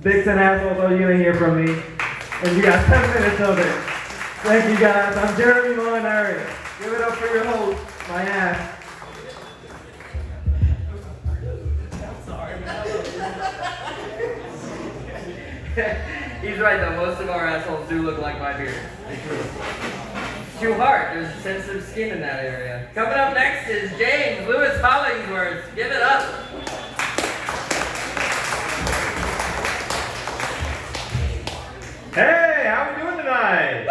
Dicks and assholes, all you're gonna hear from me. And you got 10 minutes of it. Thank you guys. I'm Jeremy Molinari. Give it up for your host, my ass. He's right though, most of our assholes do look like my beard. Too hard, there's sensitive skin in that area. Coming up next is James Lewis Hollingsworth. Give it up. Hey, how we doing tonight?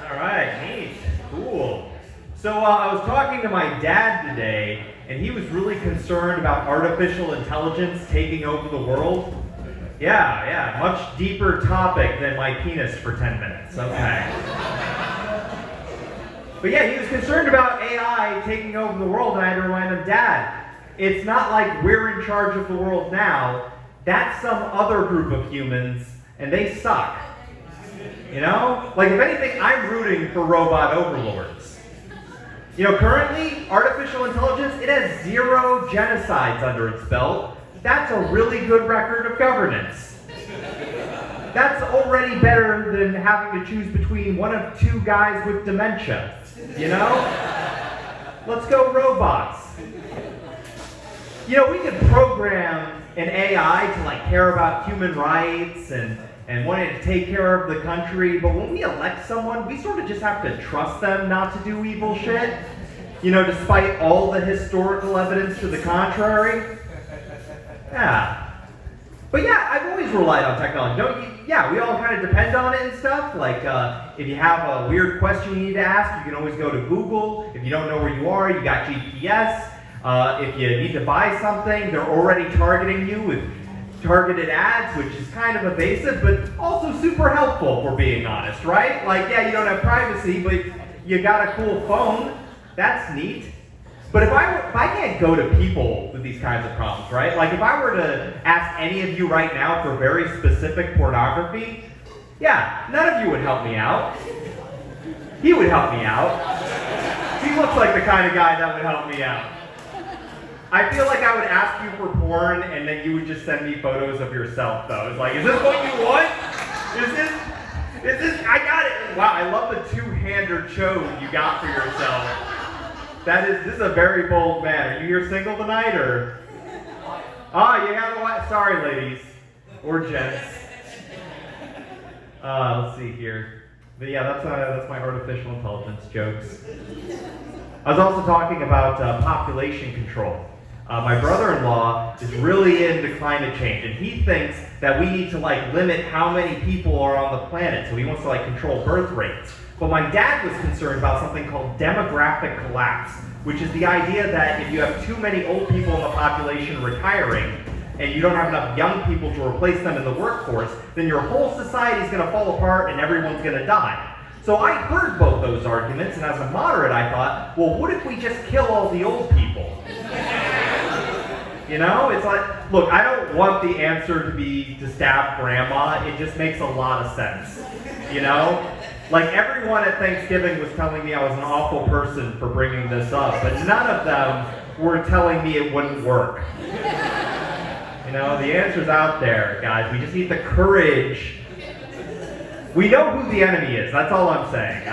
All right, neat, cool. So I was talking to my dad today, and he was really concerned about artificial intelligence taking over the world. Yeah, much deeper topic than my penis for 10 minutes, okay. But yeah, he was concerned about AI taking over the world, and I had to remind him, Dad, it's not like we're in charge of the world now. That's some other group of humans, and they suck. You know? Like, if anything, I'm rooting for robot overlords. You know, currently, artificial intelligence, it has 0 genocides under its belt. That's a really good record of governance. That's already better than having to choose between one of 2 guys with dementia. You know? Let's go robots. You know, we could program an AI to like care about human rights and wanting to take care of the country, but when we elect someone, we sort of just have to trust them not to do evil shit. You know, despite all the historical evidence to the contrary. Yeah. But yeah, I've always relied on technology, don't you? Yeah, we all kind of depend on it and stuff. Like, if you have a weird question you need to ask, you can always go to Google. If you don't know where you are, you got GPS. If you need to buy something, they're already targeting you with targeted ads, which is kind of evasive, but also super helpful, if we're being honest, right? Like, yeah, you don't have privacy, but you got a cool phone. That's neat. But if I can't go to people with these kinds of problems, right? Like if I were to ask any of you right now for very specific pornography, yeah, none of you would help me out. He would help me out. He looks like the kind of guy that would help me out. I feel like I would ask you for porn and then you would just send me photos of yourself though. It's like, is this what you want? Is this, I got it. Wow, I love the 2-hander chode you got for yourself. This is a very bold man. Are you here single tonight, or? Ah, you got what? Sorry, ladies. Or gents. Let's see here. But yeah, that's my artificial intelligence jokes. I was also talking about population control. My brother-in-law is really into climate change, and he thinks that we need to like limit how many people are on the planet, so he wants to like control birth rates. But my dad was concerned about something called demographic collapse, which is the idea that if you have too many old people in the population retiring, and you don't have enough young people to replace them in the workforce, then your whole society is going to fall apart and everyone's going to die. So I heard both those arguments, and as a moderate, I thought, well, what if we just kill all the old people? You know, it's like, look, I don't want the answer to be to stab grandma. It just makes a lot of sense, you know? Like, everyone at Thanksgiving was telling me I was an awful person for bringing this up, but none of them were telling me it wouldn't work. You know, the answer's out there, guys. We just need the courage. We know who the enemy is. That's all I'm saying.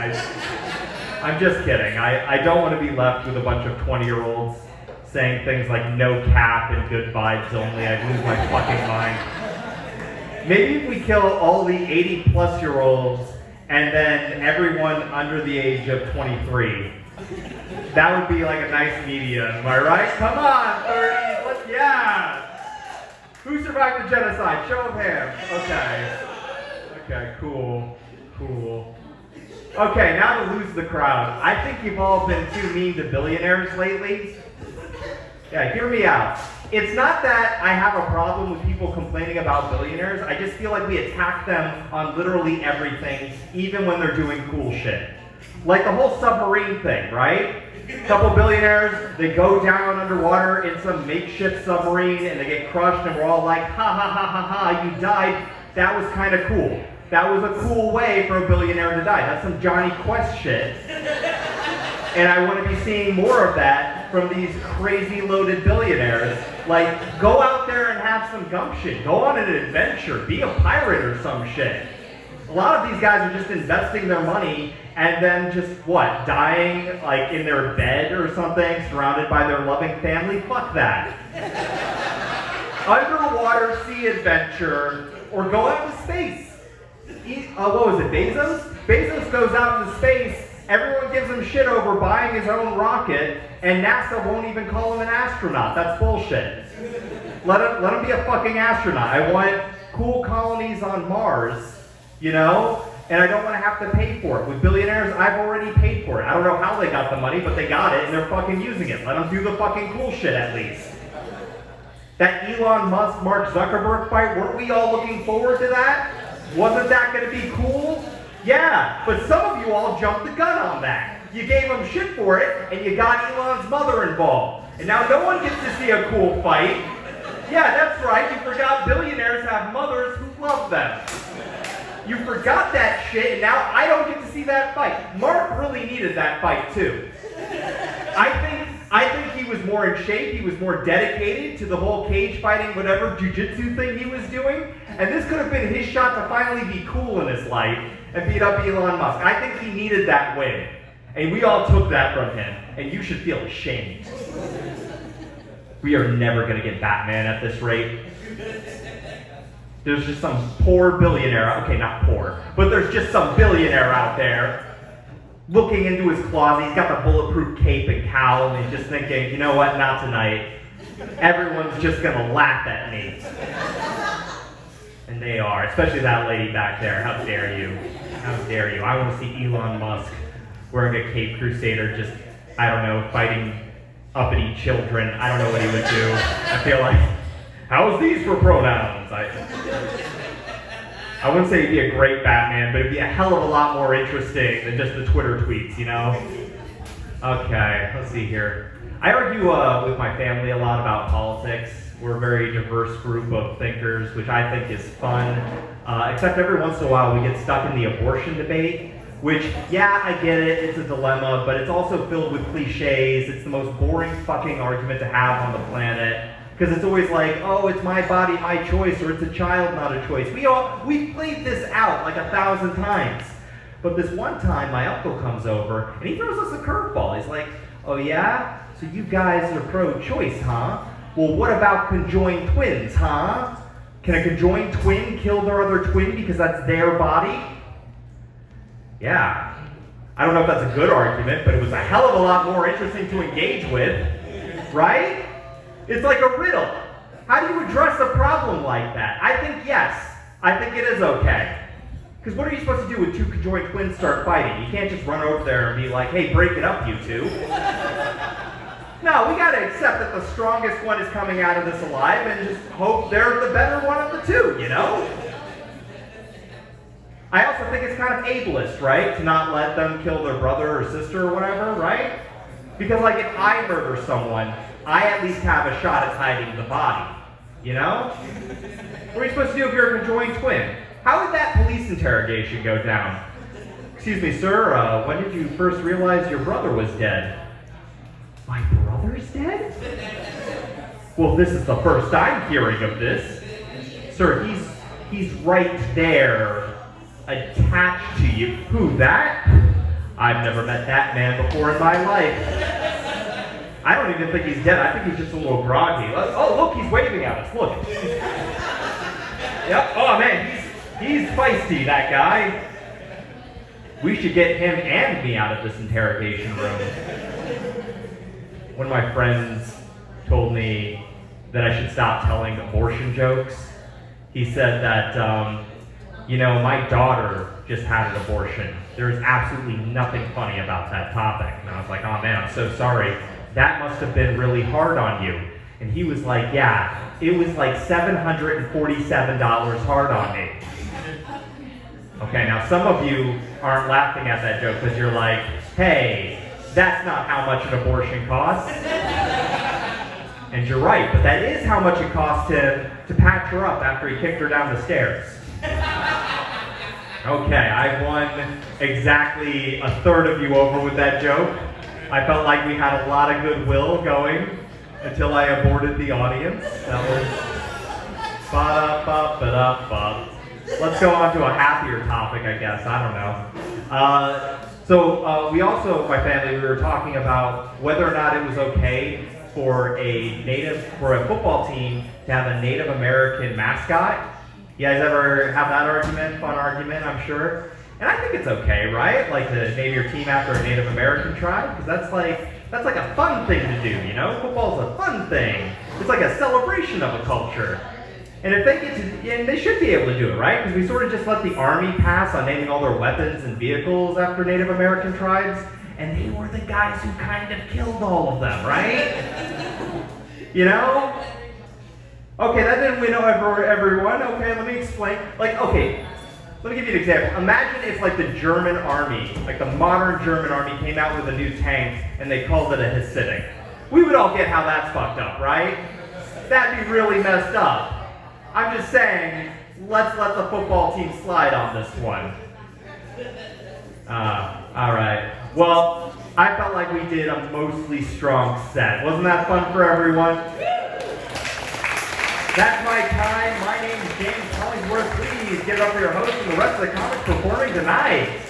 I'm just kidding. I don't want to be left with a bunch of 20-year-olds saying things like no cap and good vibes only. I'd lose my fucking mind. Maybe if we kill all the 80-plus-year-olds and then everyone under the age of 23. That would be like a nice medium, am I right? Come on, 30s, yeah! Who survived the genocide? Show of hands. Okay, cool. Okay, now to lose the crowd. I think you've all been too mean to billionaires lately. Yeah, hear me out. It's not that I have a problem with people complaining about billionaires. I just feel like we attack them on literally everything, even when they're doing cool shit. Like the whole submarine thing, right? A couple billionaires, they go down underwater in some makeshift submarine and they get crushed and we're all like, ha ha ha ha ha, you died. That was kind of cool. That was a cool way for a billionaire to die. That's some Johnny Quest shit. And I want to be seeing more of that from these crazy loaded billionaires. Like, go out there and have have some gumption. Go on an adventure. Be a pirate or some shit. A lot of these guys are just investing their money and then just, what, dying like in their bed or something, surrounded by their loving family? Fuck that. Underwater sea adventure, or go out to space. What was it, Bezos? Bezos goes out into space, everyone gives him shit over buying his own rocket, and NASA won't even call him an astronaut. That's bullshit. Let him be a fucking astronaut. I want cool colonies on Mars. You know? And I don't want to have to pay for it. With billionaires, I've already paid for it. I don't know how they got the money, but they got it and they're fucking using it. Let them do the fucking cool shit at least. That Elon Musk, Mark Zuckerberg fight, weren't we all looking forward to that? Wasn't that going to be cool? Yeah, but some of you all jumped the gun on that. You gave them shit for it, and you got Elon's mother involved. And now no one gets to see a cool fight. Yeah, that's right, you forgot billionaires have mothers who love them. You forgot that shit, and now I don't get to see that fight. Mark really needed that fight, too. I think he was more in shape, he was more dedicated to the whole cage fighting, whatever, jiu-jitsu thing he was doing, and this could have been his shot to finally be cool in his life and beat up Elon Musk. I think he needed that win, and we all took that from him, and you should feel ashamed. We are never going to get Batman at this rate. There's just some poor billionaire, okay, not poor, but there's just some billionaire out there looking into his closet. He's got the bulletproof cape and cowl, and he's just thinking, you know what, not tonight. Everyone's just gonna laugh at me. And they are, especially that lady back there. How dare you? How dare you? I want to see Elon Musk wearing a cape crusader, just, I don't know, fighting uppity children. I don't know what he would do. I feel like, how's these for pronouns? I wouldn't say he'd be a great Batman, but it'd be a hell of a lot more interesting than just the Twitter tweets, you know? Okay, let's see here. I argue with my family a lot about politics. We're a very diverse group of thinkers, which I think is fun. Except every once in a while we get stuck in the abortion debate, which, yeah, I get it, it's a dilemma, but it's also filled with cliches. It's the most boring fucking argument to have on the planet. Because it's always like, oh, it's my body, my choice, or it's a child, not a choice. We've played this out like 1,000 times. But this one time, my uncle comes over, and he throws us a curveball. He's like, oh yeah? So you guys are pro-choice, huh? Well, what about conjoined twins, huh? Can a conjoined twin kill their other twin because that's their body? Yeah. I don't know if that's a good argument, but it was a hell of a lot more interesting to engage with, right? It's like a riddle. How do you address a problem like that? I think yes. I think it is okay. Because what are you supposed to do when two conjoined twins start fighting? You can't just run over there and be like, hey, break it up, you two. No, we gotta accept that the strongest one is coming out of this alive and just hope they're the better one of the two, you know? I also think it's kind of ableist, right? To not let them kill their brother or sister or whatever, right? Because like if I murder someone, I at least have a shot at hiding the body, you know? What are you supposed to do if you're a conjoined twin? How would that police interrogation go down? Excuse me, sir, when did you first realize your brother was dead? My brother's dead? Well, this is the first I'm hearing of this. Sir, he's right there, attached to you. Who, that? I've never met that man before in my life. I don't even think he's dead. I think he's just a little groggy. Oh, look, he's waving at us. Look. Yep. Oh, man, he's feisty, that guy. We should get him and me out of this interrogation room. One of my friends told me that I should stop telling abortion jokes. He said that, my daughter just had an abortion. There's absolutely nothing funny about that topic. And I was like, oh man, I'm so sorry. That must have been really hard on you. And he was like, yeah, it was like $747 hard on me. Okay, now some of you aren't laughing at that joke because you're like, hey, that's not how much an abortion costs. And you're right, but that is how much it cost him to patch her up after he kicked her down the stairs. Okay, I won exactly a third of you over with that joke. I felt like we had a lot of goodwill going until I aborted the audience. Ba-da-ba-ba-da-ba. Let's go on to a happier topic, I guess. I don't know. We also, my family, we were talking about whether or not it was okay for a football team to have a Native American mascot. You guys ever have that argument? Fun argument, I'm sure. And I think it's okay, right? Like to name your team after a Native American tribe, because that's like a fun thing to do, you know? Football's a fun thing. It's like a celebration of a culture. And if they get to, and they should be able to do it, right? Because we sort of just let the Army pass on naming all their weapons and vehicles after Native American tribes, and they were the guys who kind of killed all of them, right? You know? Okay, that didn't win over everyone. Okay, let me explain. Okay, let me give you an example. Imagine if the German army, the modern German army came out with a new tank and they called it a Hasidic. We would all get how that's fucked up, right? That'd be really messed up. I'm just saying, let's let the football team slide on this one. Alright. Well, I felt like we did a mostly strong set. Wasn't that fun for everyone? That's my time. My name is James Hollingsworth. Please give it up for your host and the rest of the comics performing tonight.